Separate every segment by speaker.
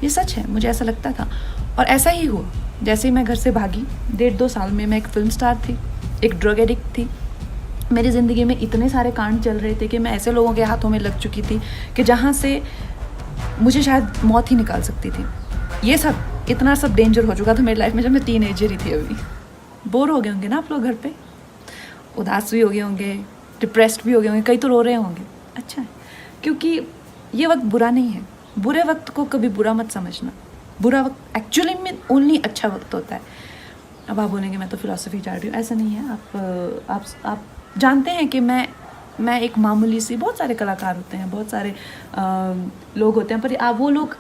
Speaker 1: ये सच है, मुझे ऐसा लगता था और ऐसा ही हुआ। जैसे ही मैं घर से भागी, 1.5-2 साल में मैं एक फिल्म स्टार थी, एक ड्रग एडिक्ट थी। मेरी ज़िंदगी में इतने सारे कांड चल रहे थे कि मैं ऐसे लोगों के हाथों में लग चुकी थी कि जहाँ से मुझे शायद मौत ही निकाल सकती थी। ये सब इतना सब डेंजर हो चुका था मेरी लाइफ में जब मैं टीनेजर ही थी। अभी बोर हो गए होंगे ना आप लोग घर पे, उदास भी हो गए होंगे, डिप्रेस्ड भी हो गए होंगे, कई तो रो रहे होंगे। अच्छा है, क्योंकि ये वक्त बुरा नहीं है। बुरे वक्त को कभी बुरा मत समझना। बुरा वक्त एक्चुअली में ओनली अच्छा वक्त होता है। अब आप बोलेंगे मैं तो फिलॉसफी चाह रही हूँ, ऐसा नहीं है। आप जानते हैं कि मैं एक मामूली सी, बहुत सारे कलाकार होते हैं, बहुत सारे लोग होते हैं, पर आप वो लोग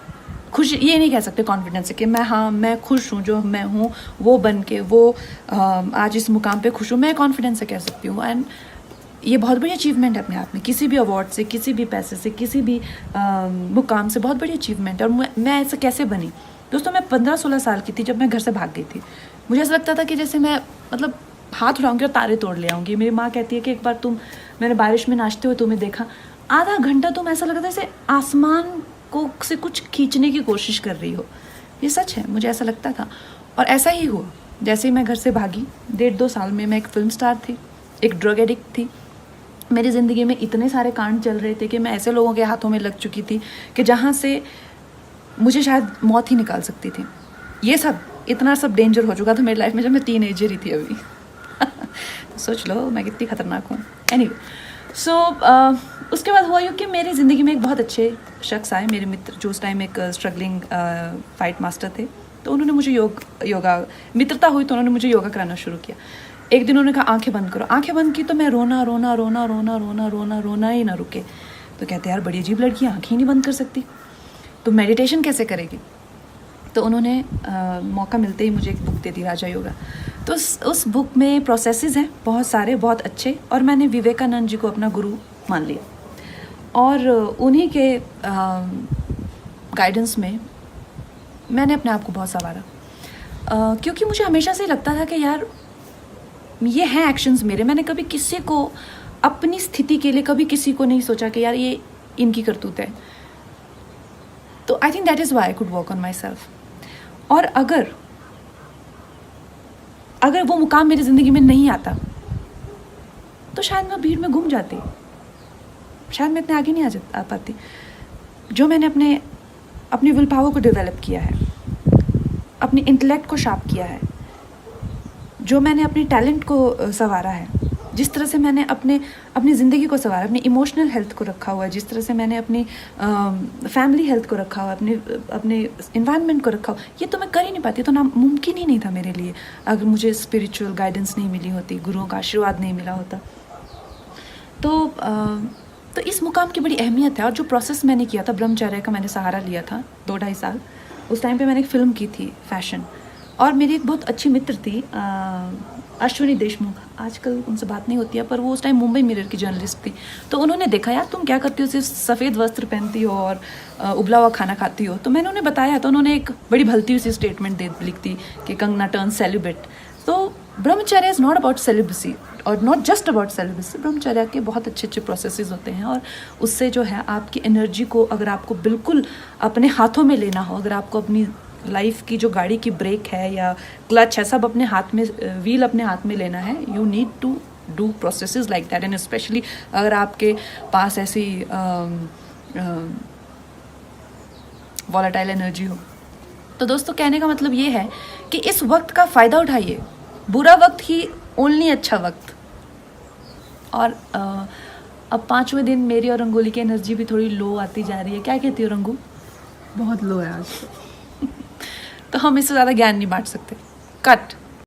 Speaker 1: खुश ये नहीं कह सकते कॉन्फिडेंस से कि मैं खुश हूँ, जो मैं हूँ वो बन के आज इस मुकाम पे खुश हूँ। मैं कॉन्फिडेंस से कह सकती हूँ। एंड ये बहुत बड़ी अचीवमेंट है अपने आप में, किसी भी अवार्ड से, किसी भी पैसे से, किसी भी मुकाम से बहुत बड़ी अचीवमेंट है। और मैं ऐसा कैसे बनी दोस्तों? मैं 15-16 साल की थी जब मैं घर से भाग गई थी। मुझे ऐसा लगता था कि जैसे मैं मतलब हाथ उठाऊंगी और तारे तोड़ ले आऊँगी। मेरी माँ कहती है कि एक बार मैंने बारिश में नाचते हुए तुम्हें देखा, आधा घंटा तुम ऐसा लगा था जैसे आसमान को से कुछ खींचने की कोशिश कर रही हो। ये सच है, मुझे ऐसा लगता था और ऐसा ही हुआ। जैसे ही मैं घर से भागी, 1.5-2 साल में मैं एक फिल्म स्टार थी, एक ड्रग एडिक्ट थी। मेरी ज़िंदगी में इतने सारे कांड चल रहे थे कि मैं ऐसे लोगों के हाथों में लग चुकी थी कि जहाँ से मुझे शायद मौत ही निकाल सकती थी। ये सब इतना सब डेंजर हो चुका था मेरी लाइफ में जब मैं टीनेजर ही थी अभी। तो सोच लो मैं कितनी खतरनाक हूँ। एनीवे, सो उसके बाद हुआ यूँ कि मेरी ज़िंदगी में एक बहुत अच्छे शख्स आए, मेरे मित्र, जो उस टाइम एक स्ट्रगलिंग फाइट मास्टर थे। तो उन्होंने मुझे योगा मित्रता हुई तो उन्होंने मुझे योगा कराना शुरू किया। एक दिन उन्होंने कहा आंखें बंद करो। आंखें बंद की तो मैं रोना ही ना रुके। तो कहते यार बड़ी अजीब लड़की, आंखें ही नहीं बंद कर सकती, तो मेडिटेशन कैसे करेगी? तो उन्होंने मौका मिलते ही मुझे एक बुक दे दी, राजा योगा। तो उस बुक में प्रोसेसेस हैं बहुत सारे, बहुत अच्छे, और मैंने विवेकानंद जी को अपना गुरु मान लिया और उन्हीं के गाइडेंस में मैंने अपने आप को बहुत संवारा। क्योंकि मुझे हमेशा से लगता था कि यार ये हैं एक्शंस मेरे। मैंने कभी किसी को अपनी स्थिति के लिए कभी किसी को नहीं सोचा कि यार ये इनकी करतूत है। तो I think that is why I could work on my self. और अगर वो मुकाम मेरी ज़िंदगी में नहीं आता तो शायद मैं भीड़ में गुम जाती, शायद मैं इतने आगे नहीं आ पाती। जो मैंने अपनी विल पावर को डेवलप किया है, अपनी इंटेलेक्ट को शार्प किया है, जो मैंने अपने टैलेंट को संवारा है, जिस तरह से मैंने अपनी ज़िंदगी को संवारा, अपनी इमोशनल हेल्थ को रखा हुआ है, जिस तरह से मैंने अपनी फैमिली हेल्थ को रखा हुआ, अपने इन्वायरमेंट को रखा हुआ, ये तो मैं कर ही नहीं पाती। तो ना मुमकिन ही नहीं था मेरे लिए अगर मुझे स्पिरिचुअल गाइडेंस नहीं मिली होती, गुरुओं का आशीर्वाद नहीं मिला होता। तो इस मुकाम की बड़ी अहमियत है। और जो प्रोसेस मैंने किया था, ब्रह्मचर्य का मैंने सहारा लिया था 2-2.5 साल। उस टाइम पे मैंने एक फ़िल्म की थी फैशन, और मेरी एक बहुत अच्छी मित्र थी अश्विनी देशमुख, आजकल उनसे बात नहीं होती है, पर वो उस टाइम मुंबई मिरर की जर्नलिस्ट थी। तो उन्होंने देखा यार तुम क्या करती हो, सिर्फ सफ़ेद वस्त्र पहनती हो और उबला हुआ खाना खाती हो। तो मैंने उन्हें बताया, तो उन्होंने एक बड़ी भलती हुई सी स्टेटमेंट लिख दी कि कंगना टर्न सेलिब्रेट। तो ब्रह्मचर्य इज़ नॉट अबाउट सेलिब्रेसी और नॉट जस्ट अबाउट सेलिब्रेसी। ब्रह्मचर्य के बहुत अच्छे प्रोसेसेस होते हैं, और उससे जो है आपकी एनर्जी को अगर आपको बिल्कुल अपने हाथों में लेना हो, अगर आपको अपनी लाइफ की जो गाड़ी की ब्रेक है या क्लच है, सब अपने हाथ में, व्हील अपने हाथ में लेना है, you need to do processes like that. And specially अगर आपके पास ऐसी वॉलेटाइल एनर्जी हो। तो दोस्तों कहने का मतलब ये है कि इस वक्त का फ़ायदा उठाइए। बुरा वक्त ही ओनली अच्छा वक्त। और अब 5वें दिन मेरी और रंगोली की एनर्जी भी थोड़ी लो आती जा रही है। क्या कहती हो रंगू?
Speaker 2: बहुत लो है आज।
Speaker 1: तो हम इससे ज़्यादा ज्ञान नहीं बांट सकते। कट।